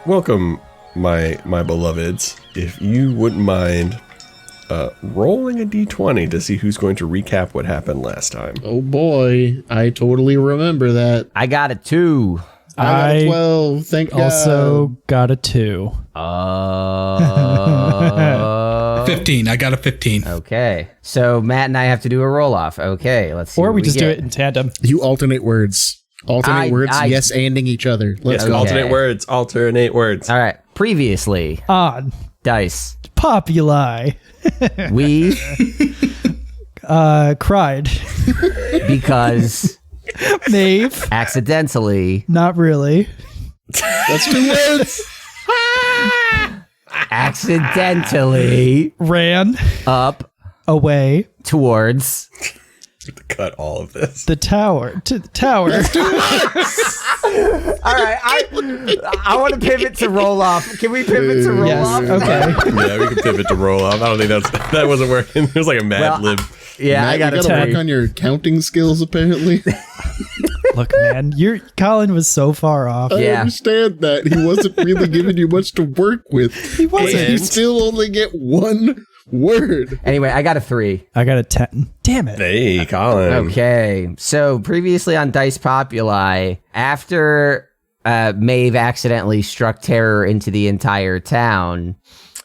welcome, my beloveds. If you wouldn't mind rolling a d20 to see who's going to recap what happened last time. Oh boy, I totally remember that. I got a 2. I got a 12. Thank God. Also got a 2. 15. I got a 15. Okay. So Matt and I have to do a roll-off. Okay, let's see. Or what we just get. do it in tandem. You alternate words. Alternate words, yes-anding each other. Let's go. Alternate words. Alternate words. All right. Previously On Dice. Populi. We Cried. because Maeve. accidentally Not really. That's 2 words. accidentally Ran up away towards Cut all of this. the tower. To the tower. All right, I want to pivot to roll off. Can we pivot to roll Yes. off? Okay. Yeah, we can pivot to roll off. I don't think that wasn't working. It was like a mad lib. Yeah, Matt, I got you a gotta 10. work on your counting skills, apparently. Look, man, Colin was so far off. I Yeah. understand that. He wasn't really giving you much to work with. He wasn't. You still only get 1 word. Anyway, I got a 3. I got a 10. Damn it. Hey, Colin. Okay, so previously on Dice Populi, after Maeve accidentally struck terror into the entire town,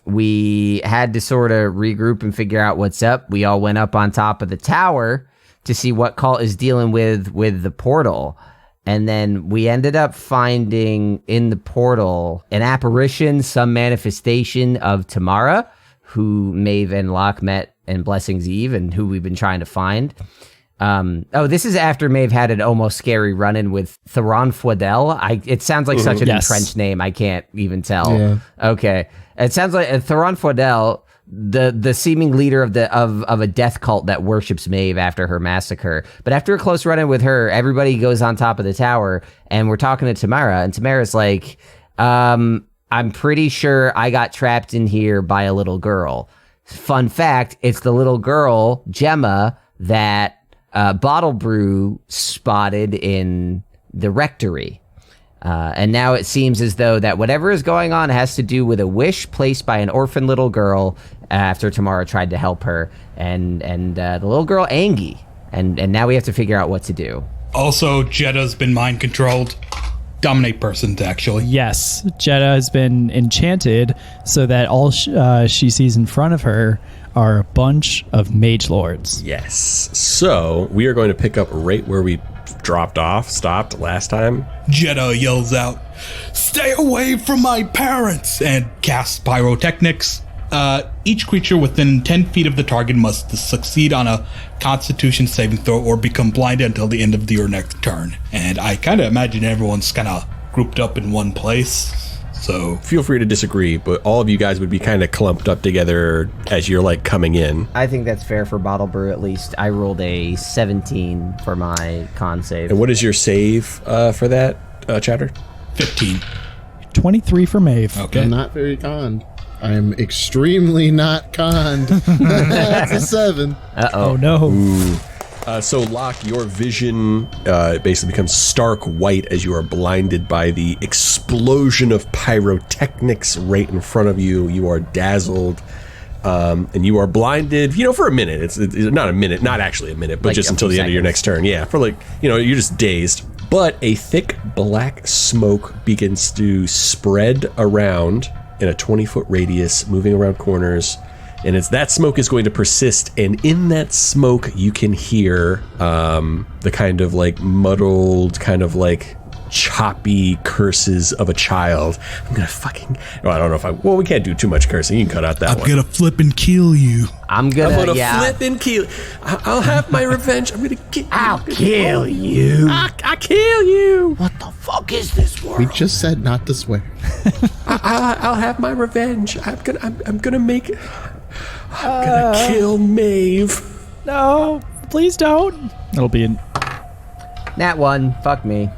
we had to sort of regroup and figure out what's up. We all went up on top of the tower to see what Kalt is dealing with the portal. And then we ended up finding in the portal an apparition, some manifestation of Tamara, who Maeve and Locke met in Blessing's Eve and who we've been trying to find. This is after Maeve had an almost scary run-in with Theron Fwadel. It sounds like such an entrenched name, I can't even tell. Yeah. Okay. It sounds like Theron Fwadel, the seeming leader of a death cult that worships Maeve after her massacre. But after a close run-in with her, everybody goes on top of the tower, and we're talking to Tamara, and Tamara's like, I'm pretty sure I got trapped in here by a little girl. Fun fact, it's the little girl, Gemma, that Bottle Brew spotted in the rectory. And now it seems as though that whatever is going on has to do with a wish placed by an orphan little girl after Tamara tried to help her. And the little girl, Angie. And now we have to figure out what to do. Also, Jetta's been mind controlled. Dominate persons, actually. Yes, Jetta has been enchanted so that all she sees in front of her are a bunch of mage lords. Yes. So we are going to pick up right where we stopped last time. Jetta yells out, "Stay away from my parents!" and casts pyrotechnics. Each creature within 10 feet of the target must succeed on a Constitution saving throw or become blinded until the end of your next turn. And I kind of imagine everyone's kind of grouped up in one place. So Feel free to disagree, but all of you guys would be kind of clumped up together as you're like coming in. I think that's fair for Bottle Brew, at least. I rolled a 17 for my con save. And what is your save for that, Chowder? 15. 23 for Maeve. Okay. I'm not very conned. I'm extremely not conned. That's a 7. Oh no. So Locke, your vision basically becomes stark white as you are blinded by the explosion of pyrotechnics right in front of you. You are dazzled, and you are blinded, for a minute. It's not a minute, not actually a minute, but Like just a until few the end of your seconds. next turn. Yeah, for you're just dazed. But a thick black smoke begins to spread around in a 20-foot radius, moving around corners. And that smoke is going to persist, and in that smoke, you can hear the kind of like muddled, kind of like choppy curses of a child. I'm gonna fucking. Oh, I don't know if well, we can't do too much cursing. You can cut out that I'm one. gonna flip and kill you. I'm gonna flip and kill. I'll have my revenge. I'm gonna kill. I'll kill you. I kill you. What the fuck is this world? We just said not to swear. I'll have my revenge. I'm gonna kill Maeve. No, please don't. It'll be in. Nat 1. Fuck me.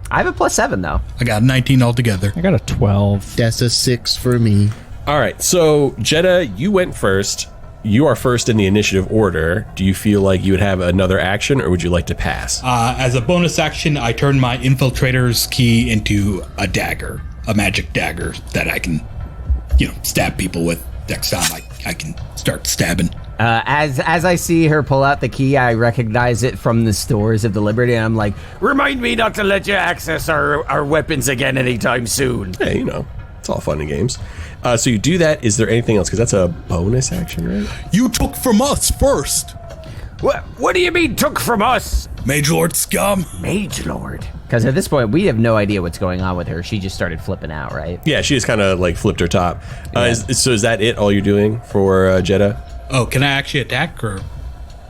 I have a +7 though. I got 19 altogether. I got a 12. That's a 6 for me. All right, so Jetta, you went first. You are first in the initiative order. Do you feel like you would have another action, or would you like to pass? As a bonus action, I turn my infiltrator's key into a dagger. a magic dagger that I can, stab people with. Next time I can start stabbing. As I see her pull out the key, I recognize it from the Stores of the Liberty, and I'm like, remind me not to let you access our weapons again anytime soon. Hey, it's all fun and games. So you do that. Is there anything else? Because that's a bonus action, right? You took from us first. What do you mean took from us? Mage Lord scum. Mage Lord. Because at this point, we have no idea what's going on with her. She just started flipping out, right? Yeah, she just kind of like flipped her top. Yeah. So is that it? All you're doing for Jeddah? Oh, can I actually attack her?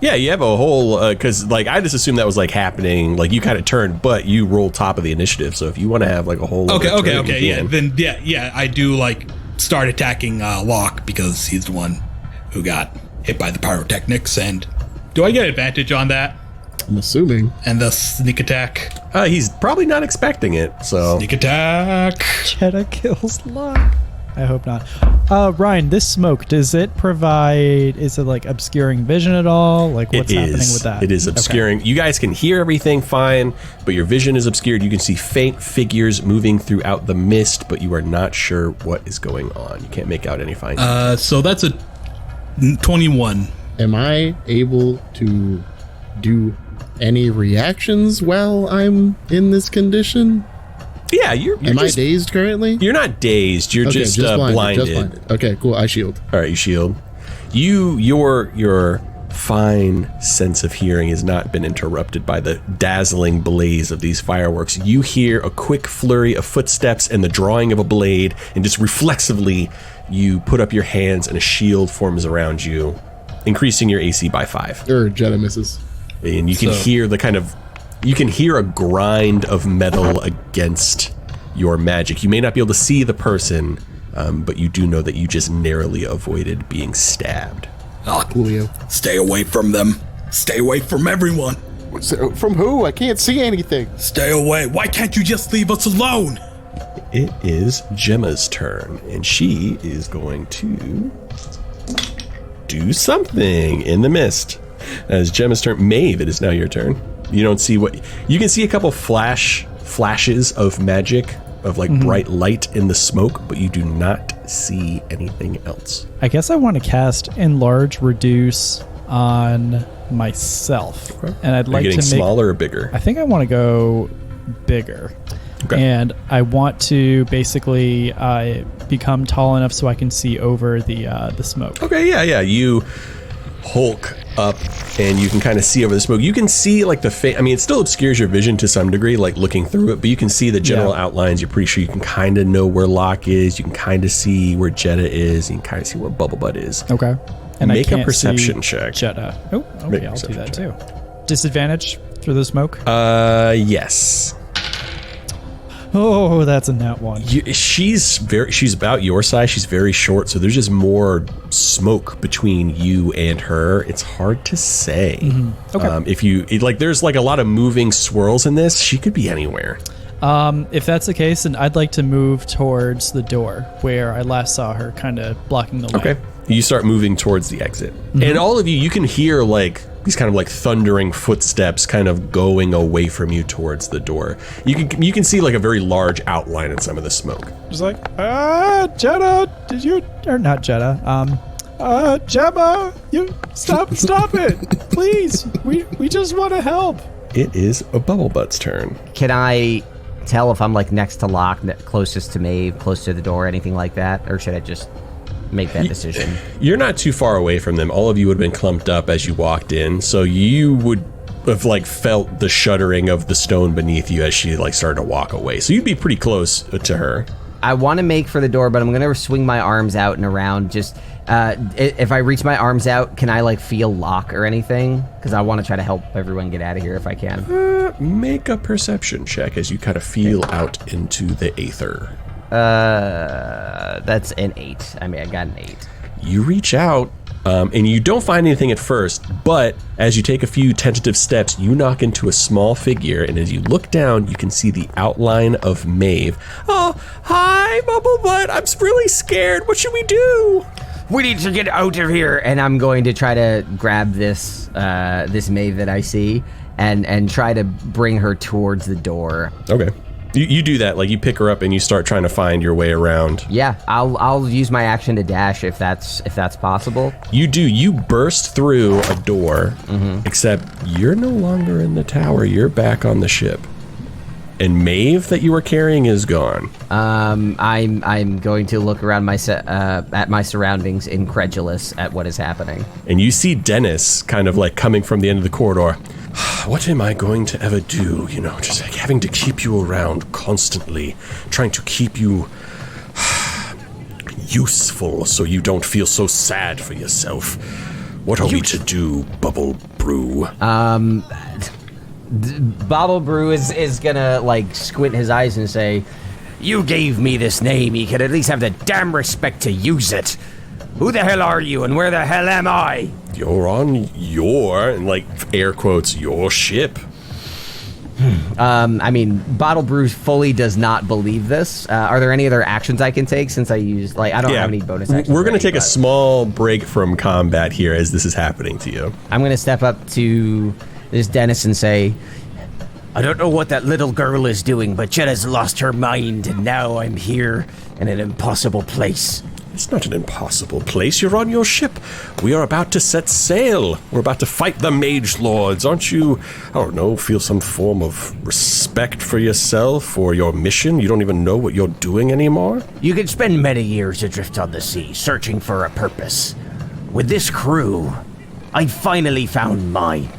Yeah, you have a whole, because I just assumed that was like happening, like you kind of turned, but you roll top of the initiative. So if you want to have like a whole Okay, turn, yeah, I do start attacking Locke because he's the one who got hit by the pyrotechnics. And do I get advantage on that? I'm assuming. And the sneak attack? He's probably not expecting it, so. Sneak attack. Jeddah kills Locke. I hope not. Ryan, this smoke, is it like obscuring vision at all? Like what's happening with that? It is obscuring. Okay. You guys can hear everything fine, but your vision is obscured. You can see faint figures moving throughout the mist, but you are not sure what is going on. You can't make out any fine details. So that's a 21. Am I able to do any reactions while I'm in this condition? Yeah, you're Am I dazed currently? You're not dazed. You're just blinded. Just blinded. Okay, cool. I shield. All right, you shield. Your fine sense of hearing has not been interrupted by the dazzling blaze of these fireworks. You hear a quick flurry of footsteps and the drawing of a blade, and just reflexively, you put up your hands and a shield forms around you, increasing your AC by 5. Jeddah misses. And you can hear you can hear a grind of metal against your magic. You may not be able to see the person, but you do know that you just narrowly avoided being stabbed. Julio. Stay away from them. Stay away from everyone. From who? I can't see anything. Stay away. Why can't you just leave us alone? It is Gemma's turn, and she is going to do something in the mist. As Gemma's turn, Maeve, it is now your turn. You don't see you can see a couple flashes of magic, of bright light in the smoke, but you do not see anything else. I guess I want to cast Enlarge Reduce on myself. Okay. And I'd like to make smaller or bigger? I think I want to go bigger. Okay. And I want to basically become tall enough so I can see over the smoke. Okay, yeah. You hulk up and you can kind of see over the smoke. You can see it still obscures your vision to some degree, like looking through it, but you can see the general outlines. You're pretty sure you can kind of know where Locke is. You can kind of see where Jeddah is. You can kind of see where Bubblebutt is. Okay. And make a perception check. Jeddah. Oh, okay, I'll do that too. Disadvantage through the smoke? Yes. Oh, that's a nat 1. She's about your size. She's very short, so there's just more smoke between you and her. It's hard to say. Mm-hmm. Okay. There's a lot of moving swirls in this. She could be anywhere. If that's the case, then I'd like to move towards the door where I last saw her, kind of blocking the way. Okay. You start moving towards the exit. Mm-hmm. And all of you can hear these kind of thundering footsteps kind of going away from you towards the door. You can see a very large outline in some of the smoke. Just Jeddah, did you, or not Jeddah, Gemma, you stop it, please. We just want to help. It is a Bubblebutt's turn. Can I tell if I'm next to Locke, closest to Maeve, close to the door, anything like that? Or should I just make that decision? You're not too far away from them. All of you would have been clumped up as you walked in, so you would have felt the shuddering of the stone beneath you as she started to walk away. So you'd be pretty close to her. I want to make for the door, but I'm going to swing my arms out and around. Just if I reach my arms out, can I feel Locke or anything? Because I want to try to help everyone get out of here if I can. Make a perception check as you kind of feel out into the aether. That's an 8. I got an 8. You reach out, and you don't find anything at first, but as you take a few tentative steps, you knock into a small figure, and as you look down, you can see the outline of Maeve. Oh, hi, Bubblebutt. I'm really scared. What should we do? We need to get out of here. And I'm going to try to grab this Maeve that I see and try to bring her towards the door. Okay. You do that, like you pick her up and you start trying to find your way around. Yeah, I'll use my action to dash if that's possible. You do. You burst through a door, except you're no longer in the tower. You're back on the ship. And Maeve that you were carrying is gone. I'm going to look around at my surroundings, incredulous at what is happening. And you see Dennis kind of like coming from the end of the corridor. What am I going to ever do? You know, just like having to keep you around constantly, trying to keep you useful so you don't feel so sad for yourself. What are we to do, Bubble Brew? Bobble Brew is gonna like squint his eyes and say, "You gave me this name. You could at least have the damn respect to use it. Who the hell are you and where the hell am I?" You're on your, and like air quotes, your ship. I mean, Bottle Brew fully does not believe this. Are there any other actions I can take since I used, like, I don't have any bonus actions? We're going to take a small break from combat here as this is happening to you. I'm going to step up to this Dennis and say, "I don't know what that little girl is doing, but Jetta's lost her mind, and now I'm here in an impossible place." It's not an impossible place. You're on your ship. We are about to set sail. We're about to fight the mage lords. Aren't you, I don't know, feel some form of respect for yourself or your mission? You don't even know what you're doing anymore? You could spend many years adrift on the sea, searching for a purpose. With this crew, I finally found mine.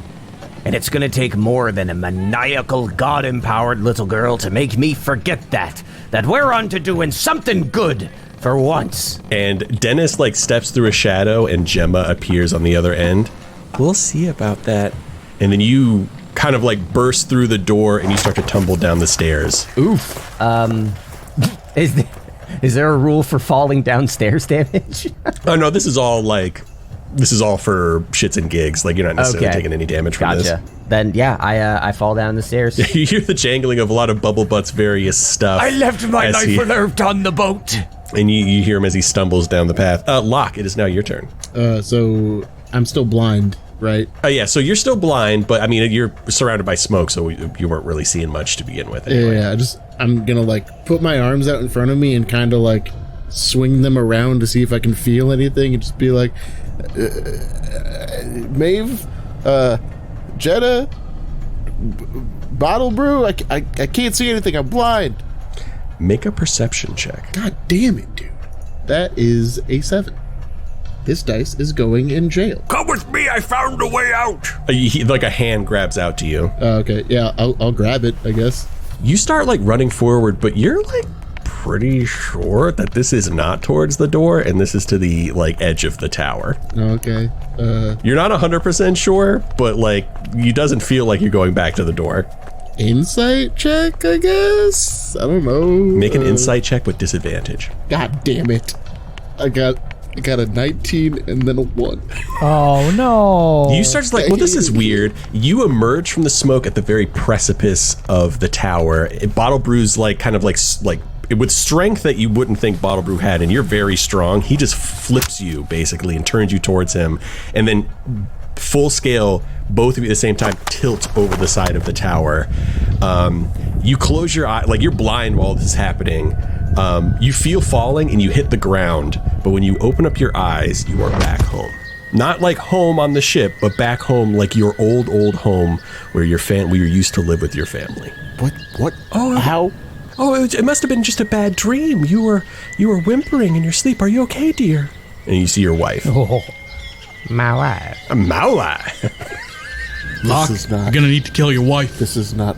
And it's gonna take more than a maniacal, god-empowered little girl to make me forget that we're on to doing something good for once. And Dennis like steps through a shadow and Gemma appears on the other end. We'll see about that. And then you kind of like burst through the door and you start to tumble down the stairs. Oof. Is there a rule for falling downstairs damage? Oh no, this is all for shits and gigs. Like, you're not necessarily taking any damage from this. Then yeah, I fall down the stairs. You hear the jangling of a lot of Bubble Butt's various stuff. I left my life alert on the boat. And you hear him as he stumbles down the path. Locke, it is now your turn. So I'm still blind, right? Yeah, so you're still blind, but I mean, you're surrounded by smoke, so you weren't really seeing much to begin with. Anyway. Yeah, I'm gonna like put my arms out in front of me and kind of like swing them around to see if I can feel anything and just be like, Maeve, Jetta, Bottle Brew, I can't see anything, I'm blind. Make a perception check. God damn it, dude. That is a 7. This dice is going in jail. Come with me, I found a way out. Like a hand grabs out to you. Okay, yeah, I'll grab it, I guess. You start like running forward, but you're like pretty sure that this is not towards the door and this is to the like edge of the tower. Okay. You're not 100% sure, but like it doesn't feel like you're going back to the door. Insight check, I guess? I don't know. Make an insight check with disadvantage. God damn it. I got a 19 and then a 1. Oh no. You start to like, well, this is weird. You emerge from the smoke at the very precipice of the tower. Bottle Brew's like kind of like with strength that you wouldn't think Bottle Brew had, and you're very strong. He just flips you basically and turns you towards him, and then full scale, both of you at the same time tilt over the side of the tower. You close your eye, like you're blind while this is happening. You feel falling and you hit the ground, but when you open up your eyes, you are back home. Not like home on the ship, but back home, like your old home where where you used to live with your family. What? Oh, how? Oh, it must have been just a bad dream. You were whimpering in your sleep. Are you okay, dear? And you see your wife. Oh. My wife. My wife. Locke, you're gonna need to kill your wife. This is not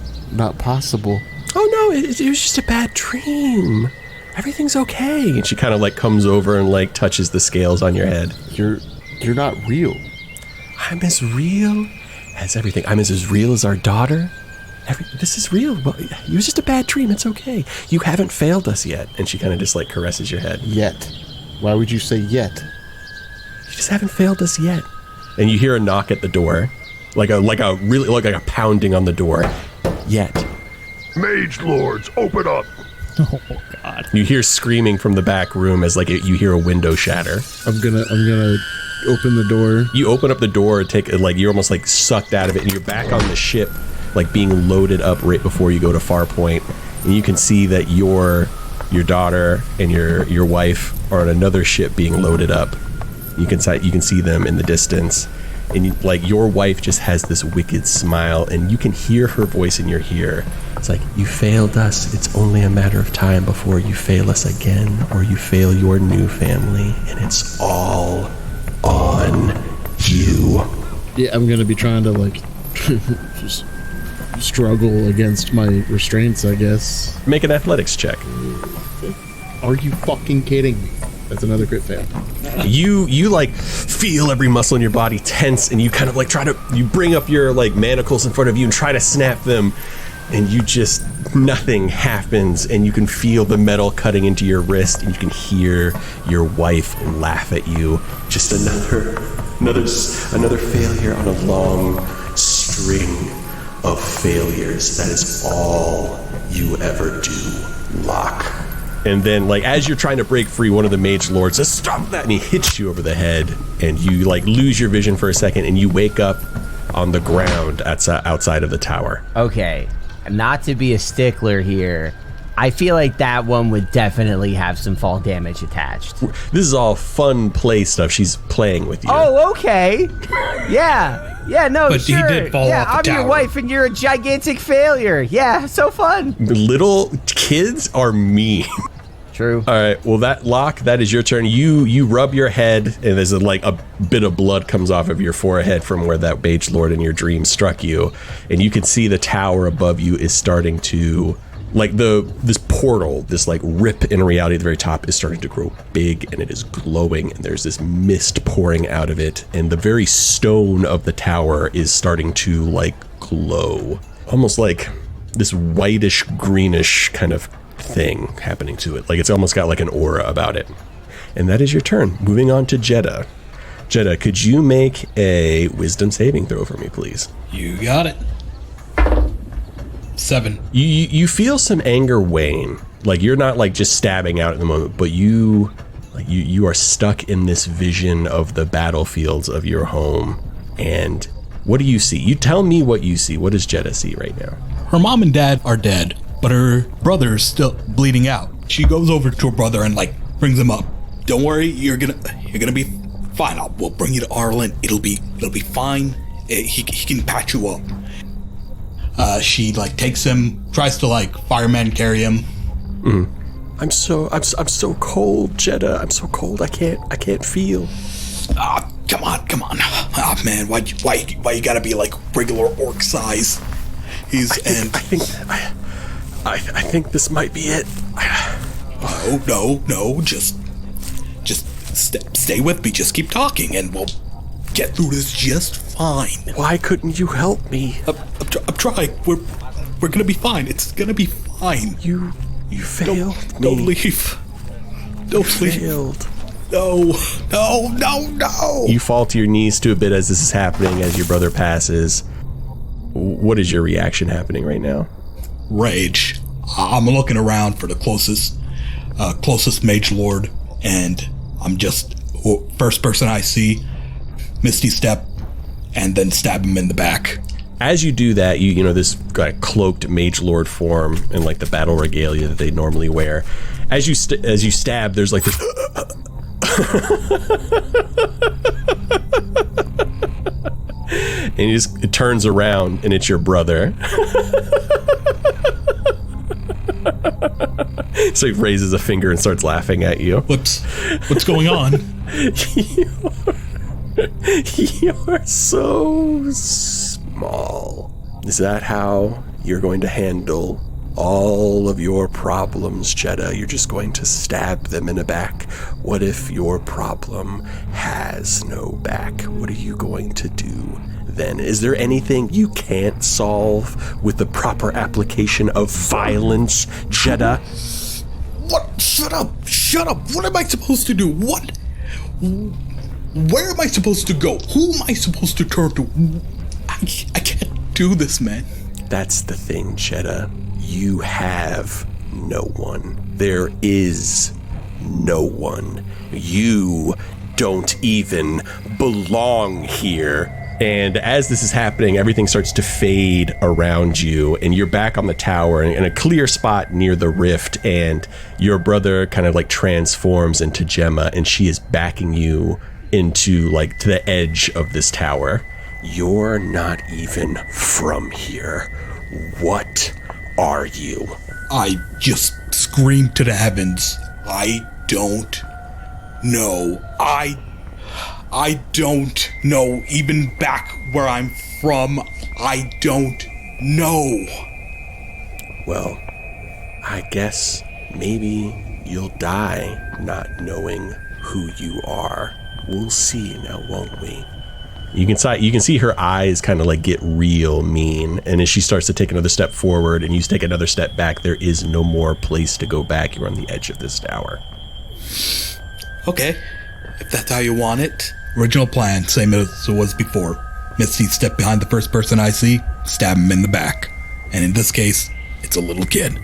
possible. Oh no, it was just a bad dream. Everything's okay. And she kind of like comes over and like touches the scales on your head. You're not real. I'm as real as everything. I'm as real as our daughter. This is real. Well, it was just a bad dream. It's okay. You haven't failed us yet. And she kind of just like caresses your head. Yet. Why would you say yet? You just haven't failed us yet. And you hear a knock at the door, like a pounding on the door. Yet. Mage lords, open up. Oh God. You hear screaming from the back room as like you hear a window shatter. I'm gonna open the door. You open up the door and you're almost like sucked out of it, and you're back on the ship, like being loaded up right before you go to Farpoint. and you can see that your daughter and your wife are on another ship being loaded up. You can see them in the distance, and your wife just has this wicked smile, and you can hear her voice in your ear. It's like, you failed us. It's only a matter of time before you fail us again, or you fail your new family, and it's all on you. Yeah, I'm gonna be trying to just struggle against my restraints, I guess. Make an athletics check. Are you fucking kidding me? That's another crit fail. You feel every muscle in your body tense, and you kind of you bring up your manacles in front of you and try to snap them, and nothing happens, and you can feel the metal cutting into your wrist, and you can hear your wife laugh at you. Just another failure on a long string of failures. That is all you ever do, Locke. And then, as you're trying to break free, one of the mage lords says, "Stop that!" and he hits you over the head, and you lose your vision for a second, and you wake up on the ground outside of the tower. Okay, not to be a stickler here, I feel like that one would definitely have some fall damage attached. This is all fun play stuff. She's playing with you. Oh, okay. Yeah, no, but sure. he did fall off the I'm tower. your wife and you're a gigantic failure. Yeah, so fun. Little kids are mean. True. All right, well, Locke, that is your turn. You rub your head, and there's a bit of blood comes off of your forehead from where that mage lord in your dream struck you, and you can see the tower above you is starting to, this portal, this rip in reality at the very top is starting to grow big, and it is glowing, and there's this mist pouring out of it, and the very stone of the tower is starting to glow, almost like this whitish greenish kind of thing happening to it. It's almost got an aura about it. And that is your turn. Moving on to Jeddah. Jeddah, could you make a wisdom saving throw for me, please? You got it. 7. You feel some anger wane. You're not just stabbing out at the moment, but you are stuck in this vision of the battlefields of your home. And what do you see? You tell me what you see. What does Jeddah see right now? Her mom and dad are dead, but her brother is still bleeding out. She goes over to her brother and brings him up. Don't worry, you're gonna be fine. We'll bring you to Arlen. It'll be fine. He can patch you up. She takes him, tries to fireman carry him. I'm so cold, Jeddah. I'm so cold. I can't feel. Come on. Oh man, why you gotta be regular orc size? I think this might be it. No, just stay with me. Just keep talking, and we'll get through this just fine. Why couldn't you help me? I'm trying. We're gonna be fine. It's gonna be fine. You failed me. Don't leave. Don't leave. Failed. No. You fall to your knees to a bit as this is happening, as your brother passes. What is your reaction happening right now? Rage. I'm looking around for the closest mage lord, and I'm just first person I see, misty step, and then stab him in the back. As you do that, you know this cloaked mage lord form and the battle regalia that they normally wear. As you stab, there's this. And it turns around, and it's your brother. So he raises a finger and starts laughing at you. What's going on? You're so small. Is that how you're going to handle all of your problems, Jeddah? You're just going to stab them in the back? What if your problem has no back? What are you going to do then? Is there anything you can't solve with the proper application of violence, Jeddah? What? Shut up! What am I supposed to do? What? Where am I supposed to go? Who am I supposed to turn to? I can't do this, man. That's the thing, Jeddah. You have no one. There is no one. You don't even belong here. And as this is happening, everything starts to fade around you, and you're back on the tower in a clear spot near the rift, and your brother kind of like transforms into Gemma, and she is backing you into like to the edge of this tower. You're not even from here. What are you? I just screamed to the heavens. I don't know. I don't know. Even back where I'm from, I don't know. Well, I guess maybe you'll die not knowing who you are. We'll see now, won't we? You can see her eyes kind of like get real mean, and as she starts to take another step forward and you take another step back, there is no more place to go back. You're on the edge of this tower. Okay, if that's how you want it. Original plan, same as it was before. Misty step behind the first person I see, stab him in the back. And in this case, it's a little kid.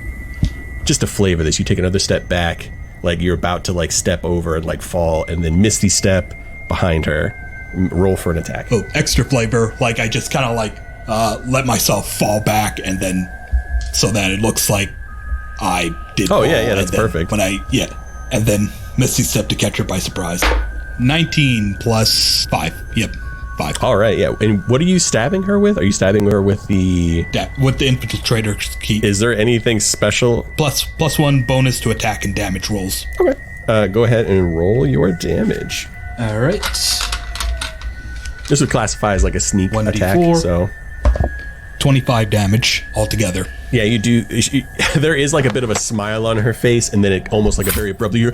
Just to flavor this, you take another step back, like you're about to like step over and like fall, and then Misty step behind her. Roll for an attack. Oh, extra flavor. Like I just kind of like let myself fall back, and then so that it looks like I did. Oh yeah, that's perfect. And then Misty step to catch her by surprise. 19 plus 5. Yep, 5. All right, yeah. And what are you stabbing her with? Are you stabbing her with the infiltrator's key? Is there anything special? Plus 1 bonus to attack and damage rolls. Okay. Go ahead and roll your damage. All right. This would classify as like a sneak 1d4. attack, so 25 damage altogether. Yeah, you do. There is like a bit of a smile on her face, and then it almost like a very abruptly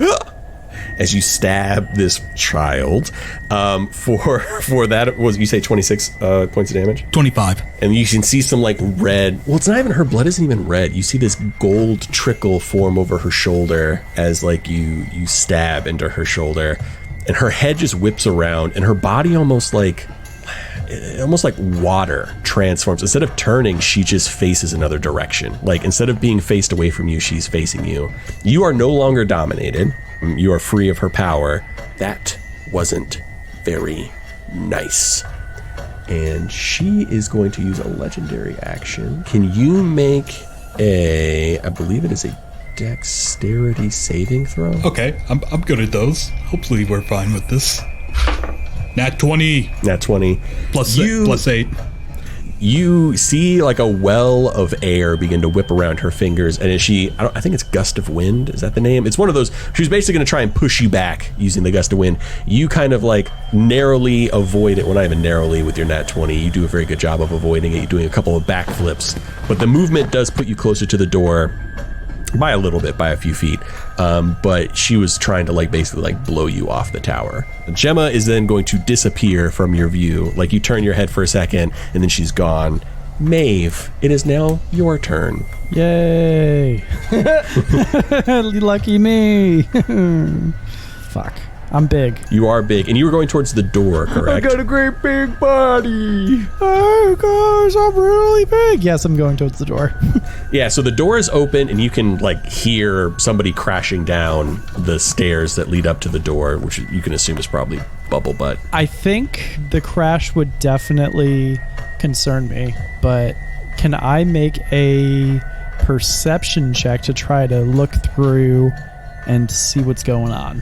as you stab this child. For that, was you say 26 points of damage? 25. And you can see some like red. Well, it's not even her blood isn't even red. You see this gold trickle form over her shoulder as like you stab into her shoulder, and her head just whips around, and her body almost like water transforms. Instead of turning, she just faces another direction. Like instead of being faced away from you, she's facing you. You are no longer dominated. You are free of her power. That wasn't very nice. And she is going to use a legendary action. Can you make I believe it is a dexterity saving throw? Okay, I'm good at those. Hopefully we're fine with this. Nat 20. Nat 20. Plus 8. You see like a well of air begin to whip around her fingers, and as I think it's gust of wind, is that the name? It's one of those, she's basically going to try and push you back using the gust of wind. You kind of like narrowly avoid it. Well, not even narrowly with your nat 20. You do a very good job of avoiding it. You're doing a couple of backflips, but the movement does put you closer to the door by a little bit, by a few feet. But she was trying to like basically like blow you off the tower. Gemma is then going to disappear from your view. Like you turn your head for a second and then she's gone. Maeve, it is now your turn. Yay. Lucky me. Fuck. I'm big. You are big, and you were going towards the door, correct? I got a great big body. Oh gosh, I'm really big. Yes, I'm going towards the door. Yeah, so the door is open, and you can like hear somebody crashing down the stairs that lead up to the door, which you can assume is probably Bubble Butt. I think the crash would definitely concern me, but can I make a perception check to try to look through and see what's going on?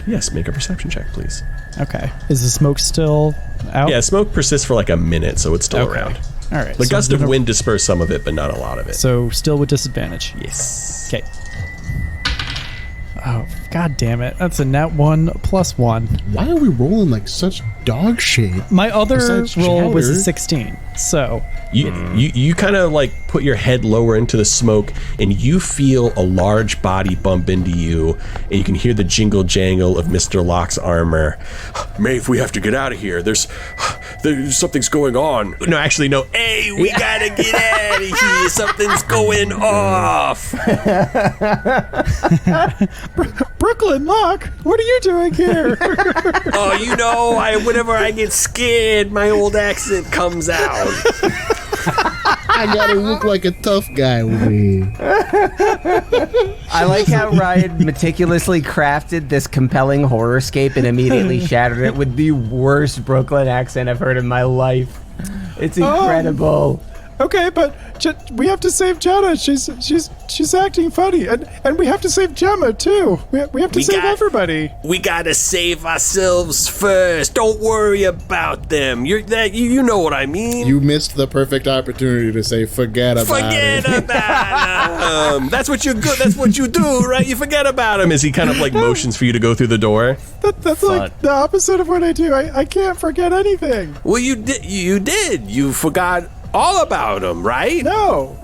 Yes, make a perception check, please. Okay. Is the smoke still out? Yeah, smoke persists for like a minute, so it's still around. All right. The gust of wind dispersed some of it, but not a lot of it. So still with disadvantage? Yes. Okay. Oh, god damn it. That's a nat 1 plus 1. Why are we rolling like such dog shit? My other Besides roll was a Chowder. 16, so... You kind of like put your head lower into the smoke, and you feel a large body bump into you, and you can hear the jingle jangle of Mr. Locke's armor. Maeve, we have to get out of here. There's something's going on. No, actually, no. Hey, we gotta get out of here. Something's going off. Brooklyn, Locke, what are you doing here? Oh, you know, whenever I get scared, my old accent comes out. I gotta look like a tough guy over here. I like how Ryan meticulously crafted this compelling horrorscape and immediately shattered it with the worst Brooklyn accent I've heard in my life. It's incredible. Okay, but we have to save Jenna. She's acting funny, and we have to save Gemma too. We have to save everybody. We gotta save ourselves first. Don't worry about them. You know what I mean. You missed the perfect opportunity to say forget about them. That's what you do, right? You forget about him as he kind of like motions for you to go through the door. That's like the opposite of what I do. I can't forget anything. Well, you did. You forgot all about him, right? No,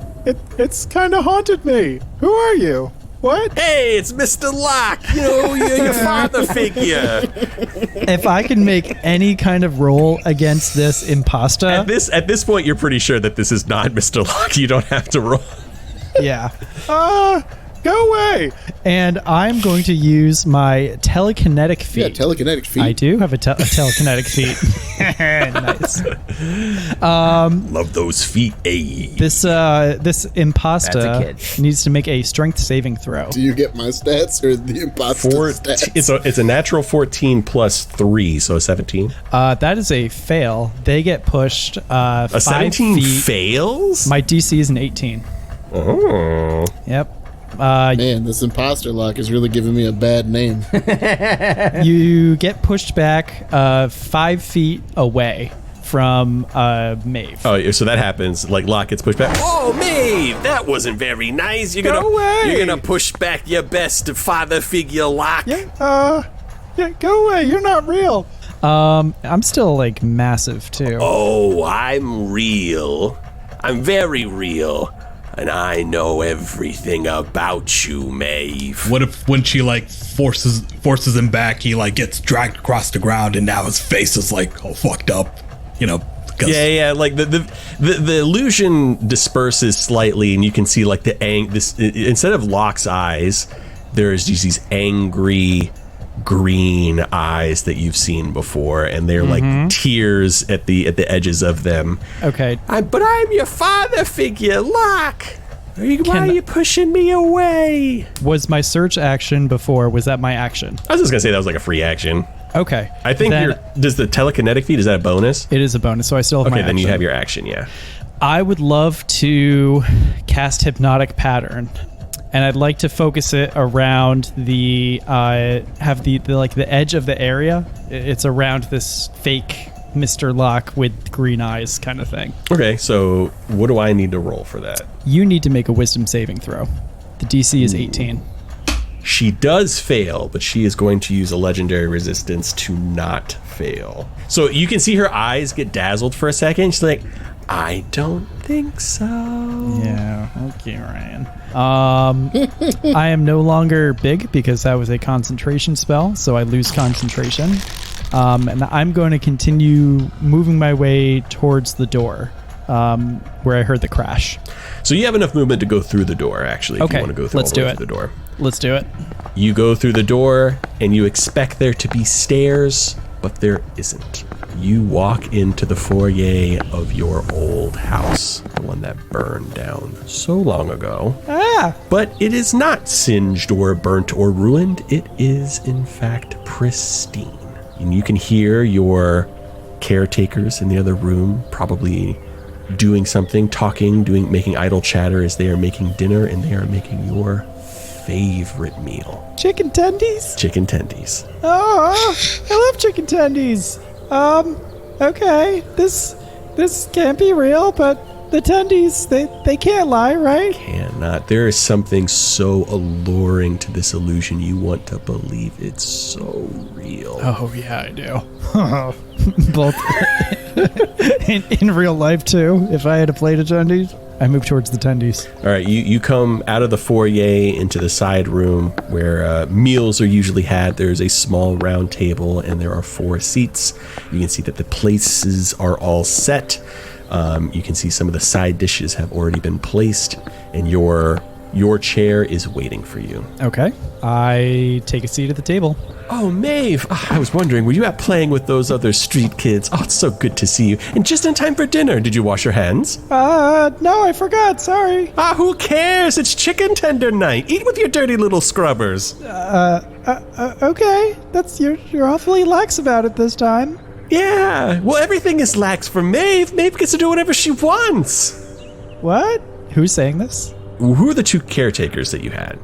it's kind of haunted me. Who are you? What? Hey, it's Mr. Locke. You know, your father figure. If I can make any kind of roll against this imposter, at this point, you're pretty sure that this is not Mr. Locke. You don't have to roll. Yeah. Go away. And I'm going to use my telekinetic feat. Yeah, telekinetic feat. I do have a telekinetic feat. Nice. Love those feet. Hey. This imposter That's a needs to make a strength saving throw. Do you get my stats or the imposter stats? It's a natural 14 plus 3, so 17. That is a fail. They get pushed. A 17 feet. fails? My DC is an 18. Oh. Yep. Man, this imposter Locke is really giving me a bad name. You get pushed back 5 feet away from Maeve. Oh, so that happens. Like Locke gets pushed back. Oh, Maeve, that wasn't very nice. You're gonna push back your best father figure, Locke. Yeah, go away. You're not real. I'm still like massive too. Oh, I'm real. I'm very real. And I know everything about you, Maeve. What if when she like forces him back, he like gets dragged across the ground, and now his face is like all fucked up, you know? Yeah. Like the illusion disperses slightly, and you can see like instead of Locke's eyes, there's these angry green eyes that you've seen before, and they're like tears at the edges of them. Okay. But I'm your father figure, Locke. Why are you pushing me away? Was my search action before? Was that my action? I was just gonna say that was like a free action. Okay. I think does the telekinetic feat, is that a bonus? It is a bonus, so I still have my action. Okay, then you have your action, yeah. I would love to cast Hypnotic Pattern. And I'd like to focus it around the edge of the area. It's around this fake Mr. Locke with green eyes kind of thing. Okay, so what do I need to roll for that? You need to make a wisdom saving throw. The DC is 18. She does fail, but she is going to use a legendary resistance to not fail. So you can see her eyes get dazzled for a second. She's like, I don't think so. Yeah, okay, Ryan. I am no longer big because that was a concentration spell, so I lose concentration. And I'm going to continue moving my way towards the door, where I heard the crash. So you have enough movement to go through the door, actually, if you Okay, want to go through let's all the do way it. through the door. Let's do it. You go through the door, and you expect there to be stairs, but there isn't. You walk into the foyer of your old house, the one that burned down so long ago. But it is not singed or burnt or ruined. It is, in fact, pristine. And you can hear your caretakers in the other room probably doing something, talking, making idle chatter as they are making dinner, and they are making your favorite meal. Chicken tendies? Chicken tendies. Oh, I love chicken tendies. Okay, this can't be real, but the tendies, they can't lie, right? Cannot. There is something so alluring to this illusion. You want to believe it's so real. Oh, yeah, I do. Both in real life, too. If I had a plate of tendies, I move towards the tendies. All right, you come out of the foyer into the side room where meals are usually had. There's a small round table, and there are 4 seats. You can see that the places are all set. You can see some of the side dishes have already been placed, and your Your chair is waiting for you. Okay. I take a seat at the table. Oh, Maeve, I was wondering, were you out playing with those other street kids? Oh, it's so good to see you. And just in time for dinner. Did you wash your hands? No, I forgot. Sorry. Who cares? It's chicken tender night. Eat with your dirty little scrubbers. Okay. You're awfully lax about it this time. Yeah. Well, everything is lax for Maeve. Maeve gets to do whatever she wants. What? Who's saying this? Who are the two caretakers that you had?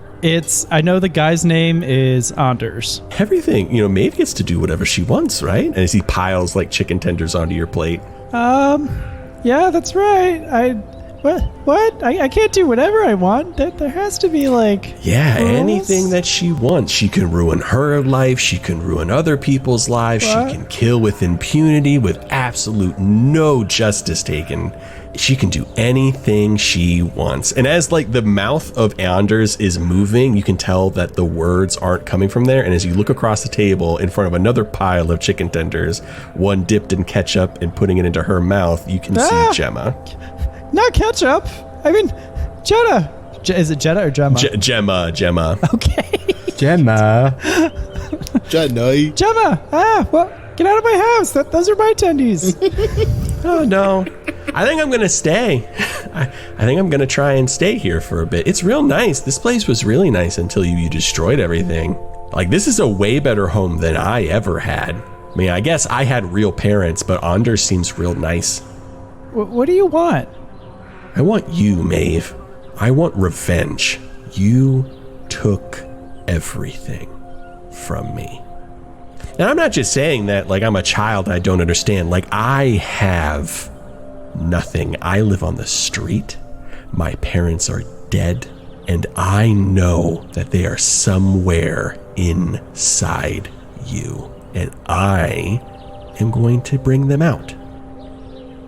I know the guy's name is Anders. Everything. Maeve gets to do whatever she wants, right? And as he piles like chicken tenders onto your plate. Yeah, that's right. What? I can't do whatever I want. There has to be rules. Anything that she wants. She can ruin her life. She can ruin other people's lives. What? She can kill with impunity with absolute no justice taken. She can do anything she wants. And as the mouth of Anders is moving, you can tell that the words aren't coming from there. And as you look across the table in front of another pile of chicken tenders, one dipped in ketchup and putting it into her mouth, you can see Gemma. Not ketchup. I mean, Jenna. Is it Jenna or Gemma? Gemma. Okay. Gemma. Jenna. Gemma. Well, get out of my house. Those are my tendies. Oh, no. I think I'm going to stay. I think I'm going to try and stay here for a bit. It's real nice. This place was really nice until you destroyed everything. This is a way better home than I ever had. I mean, I guess I had real parents, but Anders seems real nice. What do you want? I want you, Maeve. I want revenge. You took everything from me. And I'm not just saying that I'm a child I don't understand. I have nothing. I live on the street. My parents are dead. And I know that they are somewhere inside you. And I am going to bring them out.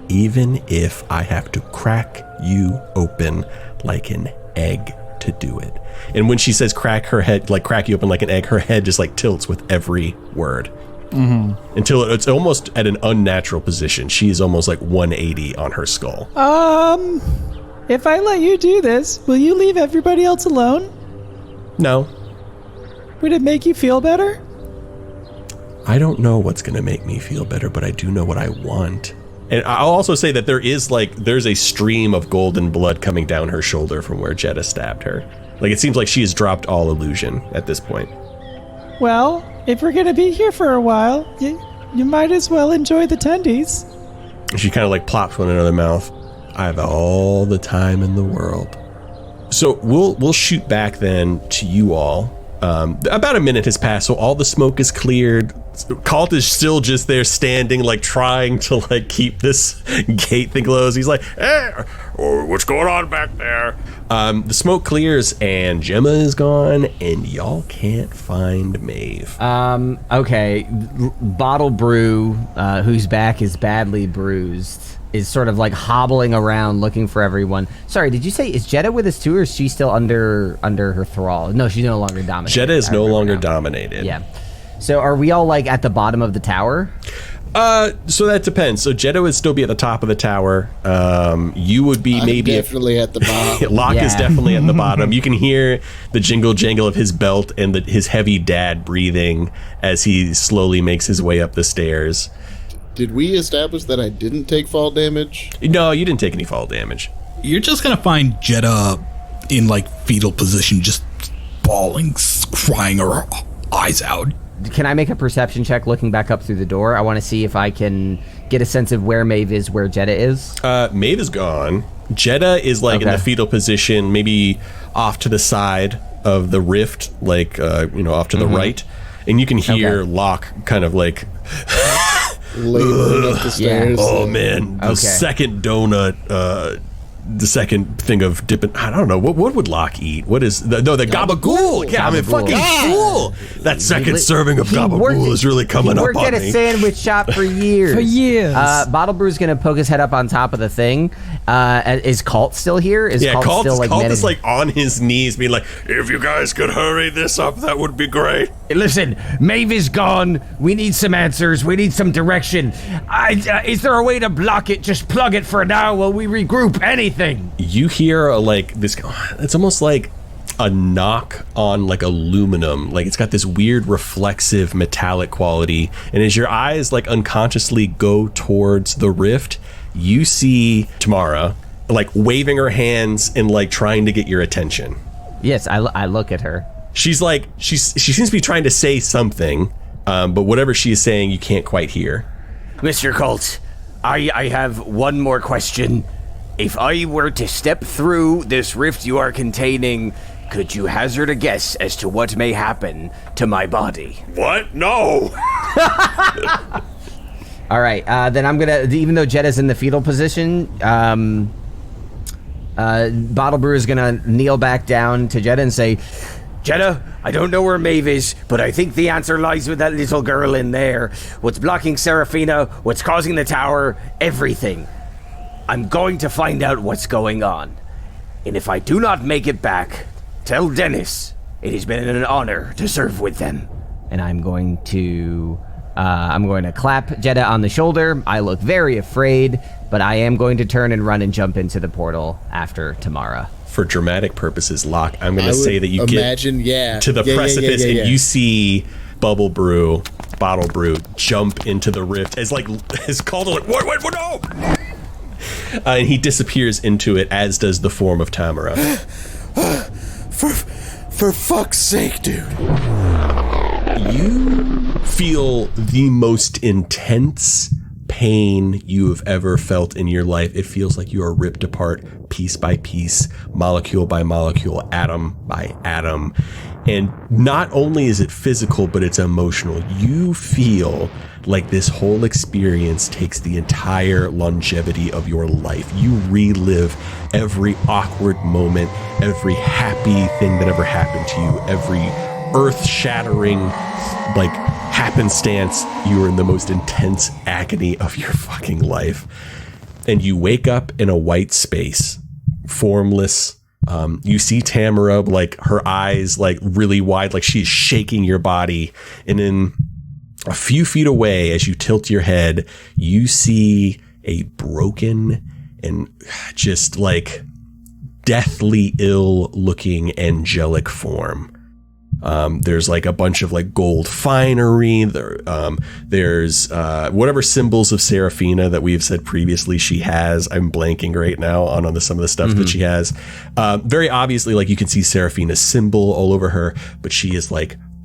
Even if I have to crack you open like an egg to do it. And when she says crack you open like an egg, her head just tilts with every word. Mm-hmm. Until it's almost at an unnatural position. She is almost 180 on her skull. If I let you do this, will you leave everybody else alone? No. Would it make you feel better? I don't know what's going to make me feel better, but I do know what I want. And I'll also say that there's a stream of golden blood coming down her shoulder from where Jetta stabbed her. It seems like she has dropped all illusion at this point. Well, if we're going to be here for a while, you might as well enjoy the tendies. She kind of plops one in her mouth. I have all the time in the world. So we'll shoot back then to you all. About a minute has passed, so all the smoke is cleared. Kalt is still just there standing, trying to keep this gate thing closed. He's hey, what's going on back there? The smoke clears and Gemma is gone and y'all can't find Maeve. Okay. Bottle Brew, whose back is badly bruised, is sort of hobbling around looking for everyone. Sorry, did you say, is Jetta with us too, or is she still under her thrall? No, she's no longer dominated. Jetta is no longer dominated. Yeah. So are we all at the bottom of the tower? So that depends. So Jetta would still be at the top of the tower. You would be maybe definitely at the bottom. Locke is definitely at the bottom. You can hear the jingle jangle of his belt and his heavy dad breathing as he slowly makes his way up the stairs. Did we establish that I didn't take fall damage? No, you didn't take any fall damage. You're just gonna find Jetta in fetal position, just bawling, crying her eyes out. Can I make a perception check looking back up through the door? I want to see if I can get a sense of where Maeve is, where Jetta is. Maeve is gone. Jetta is in the fetal position, maybe off to the side of the rift, off to the right. And you can hear Locke kind of laboring up the stairs. Oh man, the second donut, the second thing of dipping. I don't know what would Locke eat. What is the gabagool? Yeah, I'm a fucking fool. That second serving of gabagool is really coming up on me. He worked at a sandwich shop for years. Bottle Brew's gonna poke his head up on top of the thing. Is Kalt still here? Kalt is on his knees, being if you guys could hurry this up, that would be great. Listen, Maeve is gone. We need some answers. We need some direction. Is there a way to block it? Just plug it for now while we regroup. Anything. everything. You hear it's almost like a knock on like aluminum. Like it's got this weird reflexive metallic quality. And as your eyes like unconsciously go towards the rift, you see Tamara like waving her hands and like trying to get your attention. Yes, I look at her. She's like, she seems to be trying to say something, but whatever she is saying, you can't quite hear. Mr. Kalt, I have one more question. If I were to step through this rift you are containing, could you hazard a guess as to what may happen to my body? What? No! All right, then I'm gonna, even though Jetta's in the fetal position, Bottle Brew is gonna kneel back down to Jetta and say, Jetta, I don't know where Maeve is, but I think the answer lies with that little girl in there. What's blocking Seraphina, what's causing the tower, everything. I'm going to find out what's going on. And if I do not make it back, tell Dennis it has been an honor to serve with them. And I'm going to clap Jetta on the shoulder. I look very afraid, but I am going to turn and run and jump into the portal after Tamara. For dramatic purposes, Locke, I'm going to say that you get to the precipice and you see Bottle Brew jump into the rift as Calder like, what, no! And he disappears into it, as does the form of Tamara. For fuck's sake, dude. You feel the most intense pain you have ever felt in your life. It feels like you are ripped apart piece by piece, molecule by molecule, atom by atom. And not only is it physical, but it's emotional. You feel like this whole experience takes the entire longevity of your life. You relive every awkward moment, every happy thing that ever happened to you, every earth-shattering, happenstance. You are in the most intense agony of your fucking life. And you wake up in a white space, formless. You see Tamara, her eyes, really wide, she's shaking your body. And then a few feet away, as you tilt your head, you see a broken and just, deathly ill-looking angelic form. There's a bunch of gold finery. There's whatever symbols of Seraphina that we've said previously she has. I'm blanking right now on some of the stuff that she has. Very obviously, you can see Seraphina's symbol all over her, but she is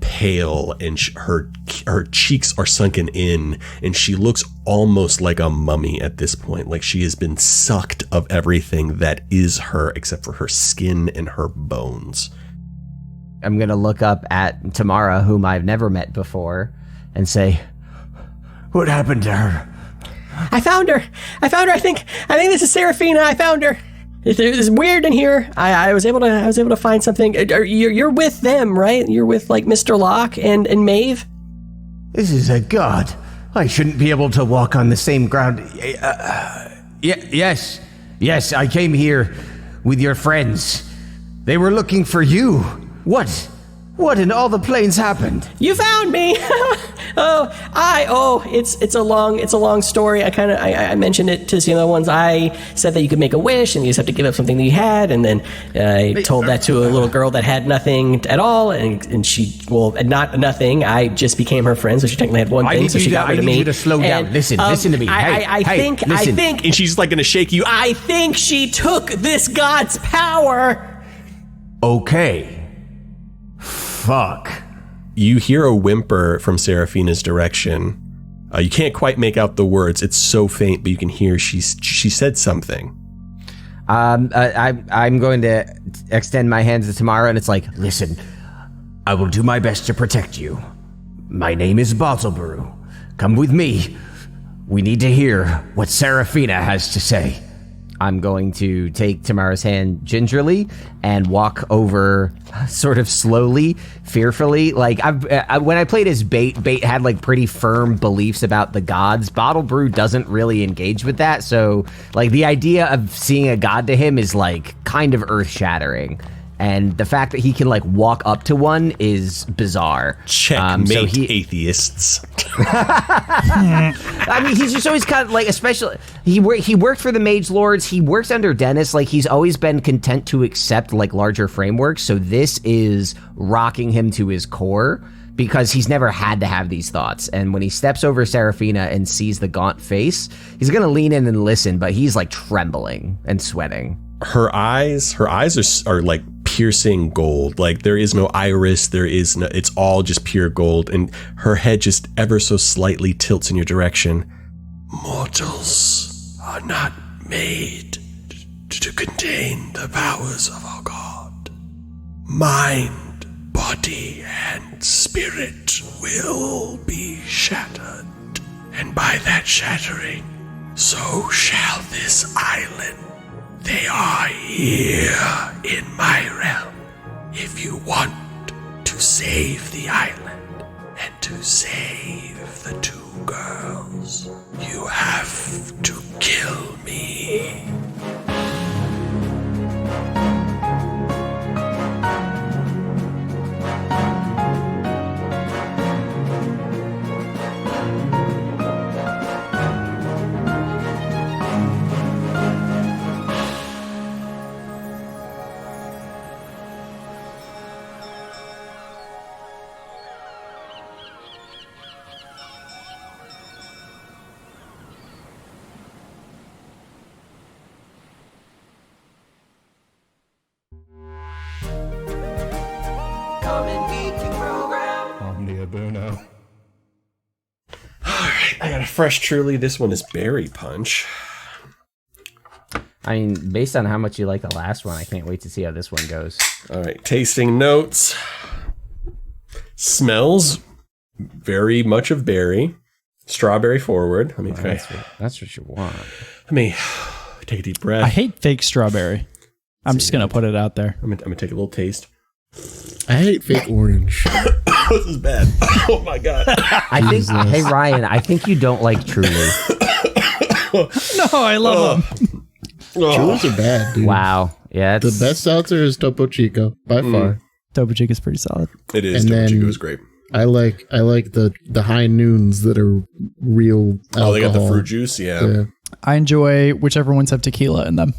pale and her cheeks are sunken in, and she looks almost like a mummy at this point. She has been sucked of everything that is her, except for her skin and her bones. I'm going to look up at Tamara, whom I've never met before, and say, what happened to her? I found her. I think this is Seraphina. I found her. It's weird in here. I was able to find something. You're with them, right? You're with Mr. Locke and Maeve? This is a god. I shouldn't be able to walk on the same ground. Yes, I came here with your friends. They were looking for you. What in all the planes happened? You found me. It's a long story. I mentioned it to the other ones. I said that you could make a wish and you just have to give up something that you had, and then I told that to a little girl that had nothing at all, and she, not nothing. I just became her friend, so she technically had one thing, so she got rid of me. I need you to slow down. Listen to me. I think, and she's going to shake you. I think she took this god's power. Okay. Fuck. You hear a whimper from Seraphina's direction. You can't quite make out the words. It's so faint, but you can hear she said something. I'm going to extend my hands to Tamara, and it's listen, I will do my best to protect you. My name is Bottle Brew. Come with me. We need to hear what Seraphina has to say. I'm going to take Tamara's hand gingerly and walk over sort of slowly, fearfully. When I played as Bait had pretty firm beliefs about the gods. Bottle Brew doesn't really engage with that. So the idea of seeing a god to him is kind of earth shattering. And the fact that he can like walk up to one is bizarre. Checkmate, atheists. I mean, he's just always kind of like, especially he worked for the Mage Lords. He works under Dennis. Like, he's always been content to accept like larger frameworks. So this is rocking him to his core because he's never had to have these thoughts. And when he steps over Seraphina and sees the gaunt face, he's gonna lean in and listen, but he's like trembling and sweating. Her eyes are like piercing gold. Like, there is no iris, there is no, it's all just pure gold, and her head just ever so slightly tilts in your direction. Mortals are not made to contain the powers of our God. Mind, body, and spirit will be shattered, and by that shattering, so shall this island. They are here in my realm. If you want to save the island and to save the two girls, you have to kill me. I got a fresh truly. This one is berry punch. I mean, based on how much you like the last one, I can't wait to see how this one goes. All right, tasting notes. Smells very much of berry. Strawberry forward. I mean, that's what you want. Let me take a deep breath. I hate fake strawberry. I'm just going to put it out there. I'm gonna take a little taste. I hate fake orange. This is bad. Oh my god. I think. Hey Ryan, I think you don't like Truly. No, I love them. Trulies are bad, dude. Wow. Yeah. The best seltzer is Topo Chico by far. Topo Chico is pretty solid. It is. And Topo then Chico is great. I like the high noons that are real alcohol. Oh, they got the fruit juice. Yeah. I enjoy whichever ones have tequila in them.